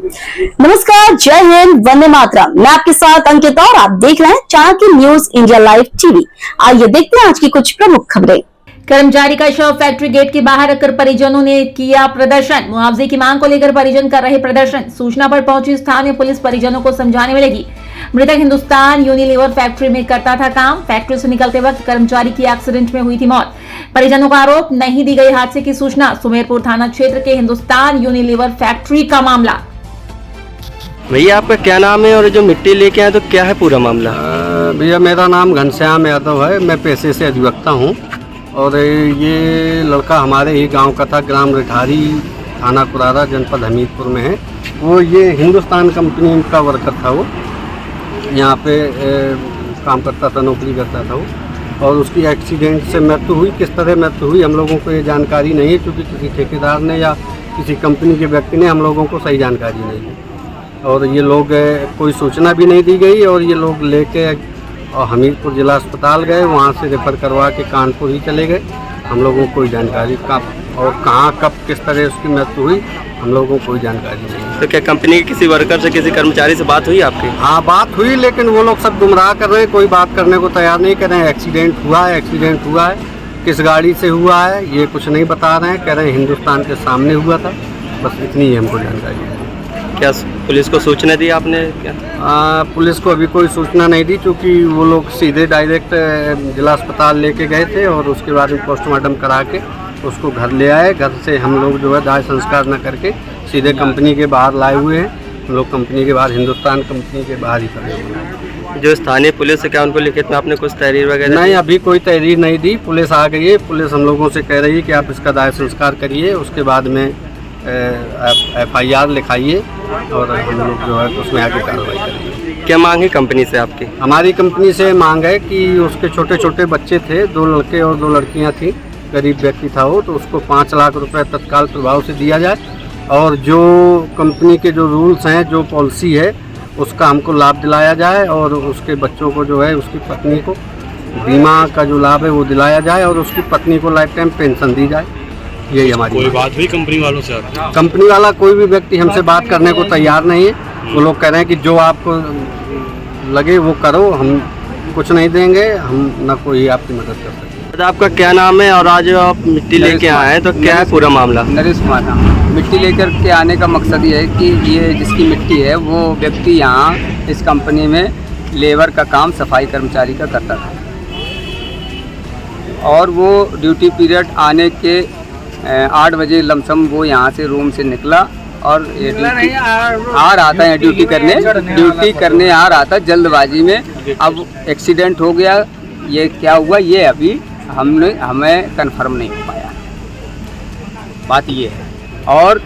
नमस्कार, जय हिंद, वंदे मातरम। मैं आपके साथ अंकिता और आप देख रहे हैं Chanakya news India live TV. आइए देखते हैं आज की कुछ प्रमुख खबरें। कर्मचारी का शव फैक्ट्री गेट के बाहर रखकर परिजनों ने किया प्रदर्शन। मुआवजे की मांग को लेकर परिजन कर रहे प्रदर्शन। सूचना पर पहुंची स्थानीय पुलिस परिजनों को समझाने में लगी। मृतक हिंदुस्तान यूनिलीवर फैक्ट्री में करता था काम। फैक्ट्री से निकलते वक्त कर्मचारी की एक्सीडेंट में हुई थी मौत। परिजनों का आरोप, नहीं दी गई हादसे की सूचना। सुमेरपुर थाना क्षेत्र के हिंदुस्तान यूनिलीवर फैक्ट्री का मामला। भैया आपका क्या नाम है और जो मिट्टी लेके आए तो क्या है पूरा मामला? भैया मेरा नाम घनश्याम यादव है। मैं पेशे से अधिवक्ता हूँ और ये लड़का हमारे ही गांव का था, ग्राम रिठारी, थाना कुरारा, जनपद हमीरपुर में है। वो ये हिंदुस्तान कंपनी का वर्कर था। वो यहाँ पे काम करता था, नौकरी करता था वो, और उसकी एक्सीडेंट से मृत्यु हुई। किस तरह मृत्यु हुई हम लोगों को ये जानकारी नहीं है, क्योंकि किसी ठेकेदार ने या किसी कंपनी के व्यक्ति ने हम लोगों को सही जानकारी नहीं दी। और ये लोग कोई सूचना भी नहीं दी गई और ये लोग लेके और हमीरपुर जिला अस्पताल गए, वहाँ से रेफ़र करवा के कानपुर ही चले गए। हम लोगों को कोई जानकारी कब और कहाँ कब किस तरह उसकी मृत्यु हुई हम लोगों को कोई जानकारी नहीं। तो क्या कंपनी के किसी वर्कर से, किसी कर्मचारी से बात हुई आपकी? हाँ, बात हुई, लेकिन वो लोग सब गुमराह कर रहे हैं, कोई बात करने को तैयार नहीं कर रहे हैं। एक्सीडेंट हुआ है, एक्सीडेंट हुआ है, किस गाड़ी से हुआ है ये कुछ नहीं बता रहे हैं। कह रहे हैं हिंदुस्तान के सामने हुआ था, बस इतनी ही हमको जानकारी है। क्या पुलिस को सूचना दी आपने? क्या पुलिस को अभी कोई सूचना नहीं दी, क्योंकि वो लोग सीधे डायरेक्ट जिला अस्पताल लेके गए थे और उसके बाद में पोस्टमार्टम करा के उसको घर ले आए। घर से हम लोग जो है दाह संस्कार न करके सीधे कंपनी के बाहर लाए हुए हैं। हम लोग कंपनी के बाहर, हिंदुस्तान कंपनी के बाहर ही खड़े हुए हैं। जो स्थानीय पुलिस है, क्या उनको लिखित में आपने कुछ तहरीर वगैरह? नहीं, अभी कोई तहरीर नहीं दी। पुलिस आ गई है। पुलिस हम लोगों से कह रही है कि आप इसका दाह संस्कार करिए, उसके बाद में FIR लिखाइए और हम लोग जो है उसमें आगे कार्रवाई करेंगे। क्या मांग है कंपनी से आपकी? हमारी कंपनी से मांग है कि उसके छोटे छोटे बच्चे थे, 2 लड़के और 2 लड़कियां थी, गरीब व्यक्ति था वो, तो उसको 5 लाख रुपए तत्काल प्रभाव से दिया जाए और जो कंपनी के जो रूल्स हैं, जो पॉलिसी है, उसका हमको लाभ दिलाया जाए और उसके बच्चों को जो है, उसकी पत्नी को बीमा का जो लाभ है वो दिलाया जाए और उसकी पत्नी को लाइफ टाइम पेंशन दी जाए। यही हमारी कोई बात हुई कंपनी वालों से? कंपनी वाला कोई भी व्यक्ति हमसे बात करने को तैयार नहीं है। वो लोग कह रहे हैं कि जो आपको लगे वो करो, हम कुछ नहीं देंगे, हम ना कोई आपकी मदद कर सकते। तो आपका क्या नाम है और आज आप मिट्टी लेके आए हैं तो क्या है पूरा मामला? नरेश कुमार। मिट्टी लेकर के आने का मकसद ये है कि ये जिसकी मिट्टी है वो व्यक्ति यहाँ इस कंपनी में लेबर का काम, सफाई कर्मचारी का करता था और वो ड्यूटी पीरियड आने के 8 बजे लमसम वो यहाँ से रूम से निकला और ये आ रहा था, ड्यूटी करने आ रहा था जल्दबाजी में। अब एक्सीडेंट हो गया। ये क्या हुआ ये अभी हमें कंफर्म नहीं हो पाया। बात ये है। और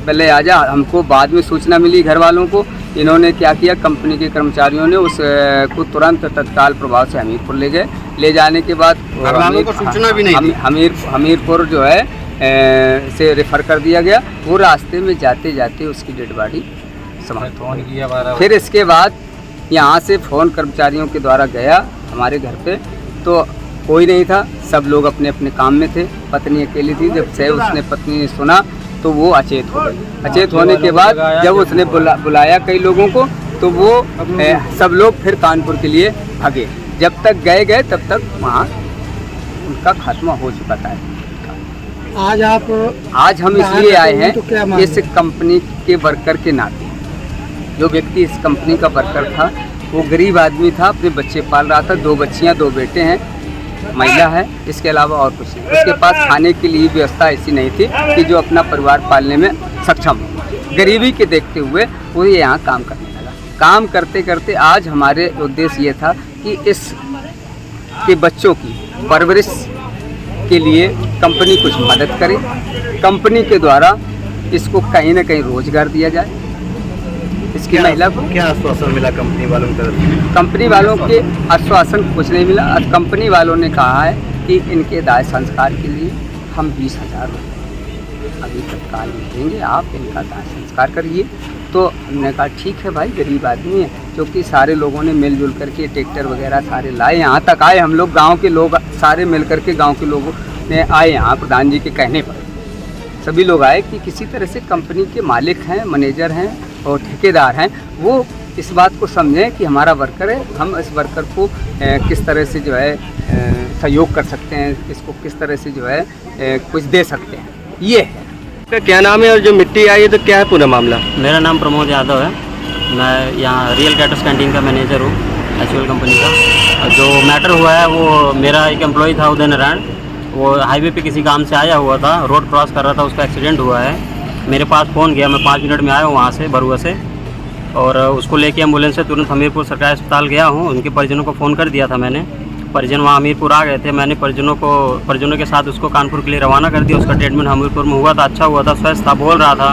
पहले आजा हमको बाद में सूचना मिली घर वालों को। इन्होंने क्या किया, कंपनी के कर्मचारियों ने उस को तुरंत तत्काल प्रभाव से हमीरपुर ले गए। ले जाने के बाद सूचना भी नहीं, हमीरपुर जो है से रेफर कर दिया गया। वो रास्ते में जाते जाते उसकी डेड बॉडी समाप्त हो गई। फिर इसके बाद यहाँ से फ़ोन कर्मचारियों के द्वारा गया हमारे घर पे, तो कोई नहीं था, सब लोग अपने अपने काम में थे। पत्नी अकेली थी। जब से उसने पत्नी ने सुना तो वो अचेत हो गई। अचेत होने के बाद जब उसने बुलाया कई लोगों को, तो वो सब लोग फिर कानपुर के लिए भागे। जब तक गए तब तक वहाँ उनका खात्मा हो चुका था। आज हम इसलिए आए हैं तो इस कंपनी के वर्कर के नाते। जो व्यक्ति इस कंपनी का वर्कर था वो गरीब आदमी था, अपने बच्चे पाल रहा था। 2 बच्चियाँ, 2 बेटे हैं, महिला है, इसके अलावा और कुछ नहीं। उसके पास खाने के लिए व्यवस्था ऐसी नहीं थी कि जो अपना परिवार पालने में सक्षम हो। गरीबी के देखते हुए वो यहाँ काम करने लगा। काम करते करते आज हमारे उद्देश्य ये था कि इस के बच्चों की परवरिश के लिए कंपनी कुछ मदद करे। कंपनी के द्वारा इसको कहीं ना कहीं रोजगार दिया जाए। इसकी महिला को क्या आश्वासन मिला कंपनी वालों की तरफ से? कंपनी वालों के आश्वासन कुछ नहीं मिला। कंपनी वालों ने कहा है कि इनके दाह संस्कार के लिए हम 20,000 रुपये अभी तत्काल में देंगे, आप इनका दाह संस्कार करिए। तो हमने कहा ठीक है भाई, गरीब आदमी है, क्योंकि सारे लोगों ने मिलजुल करके ट्रैक्टर वगैरह सारे लाए, यहाँ तक आए। हम लोग गाँव के लोग सारे मिल करके, गाँव के लोगों ने आए यहाँ प्रधान जी के कहने पर। सभी लोग आए कि किसी तरह से कंपनी के मालिक हैं, मैनेजर हैं और ठेकेदार हैं, वो इस बात को समझें कि हमारा वर्कर है, हम इस वर्कर को किस तरह से जो है सहयोग कर सकते हैं, इसको किस तरह से जो है कुछ दे सकते हैं, ये है। आपका क्या नाम है और जो मिट्टी आई है तो क्या है पूरा मामला? मेरा नाम प्रमोद यादव है। मैं यहाँ रियल कैटर्स कैंटीन का मैनेजर हूँ, एचयूएल कंपनी का। जो मैटर हुआ है वो मेरा एक एम्प्लॉय था उदय नारायण, वो हाईवे पे किसी काम से आया हुआ था, रोड क्रॉस कर रहा था, उसका एक्सीडेंट हुआ है। मेरे पास फ़ोन गया, मैं 5 मिनट में आया हूँ वहाँ से बरुआ से, और उसको लेके एम्बुलेंस से तुरंत हमीरपुर सरकारी अस्पताल गया हूँ। उनके परिजनों को फ़ोन कर दिया था मैंने, परिजन वहाँ हमीरपुर आ गए थे। मैंने परिजनों के साथ उसको कानपुर के लिए रवाना कर दिया। उसका ट्रीटमेंट हमीरपुर में हुआ था, अच्छा हुआ था, स्वस्थ था, बोल रहा था।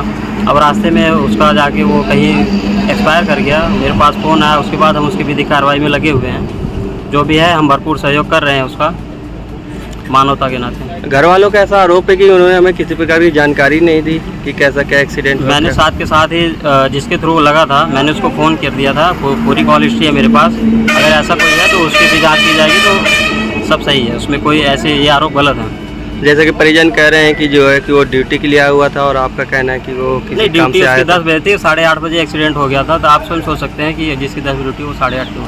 अब रास्ते में उसका जाके वो कहीं एक्सपायर कर गया। मेरे पास फ़ोन आया, उसके बाद हम उसकी विधिक कार्रवाई में लगे हुए हैं। जो भी है हम भरपूर सहयोग कर रहे हैं उसका, मानवता के नाते। घर वालों का ऐसा आरोप है कि उन्होंने हमें किसी प्रकार की जानकारी नहीं दी कि कैसा क्या एक्सीडेंट हुआ। मैंने साथ के साथ ही जिसके थ्रू लगा था मैंने उसको फ़ोन कर दिया था, पूरी कॉल हिस्ट्री है मेरे पास। अगर ऐसा कोई है तो उसकी भी जाँच की जाएगी, तो सब सही है, उसमें कोई ऐसे ये आरोप गलत है। जैसे कि परिजन कह रहे हैं कि जो है कि वो ड्यूटी के लिए आया हुआ था, और आपका कहना है कि वो किसी काम से आया था। 10 बजे थी, 8:30 बजे एक्सीडेंट हो गया था। तो आप स्वयं सोच सकते हैं कि जिसकी 10 ड्यूटी वो 8:30 की हो।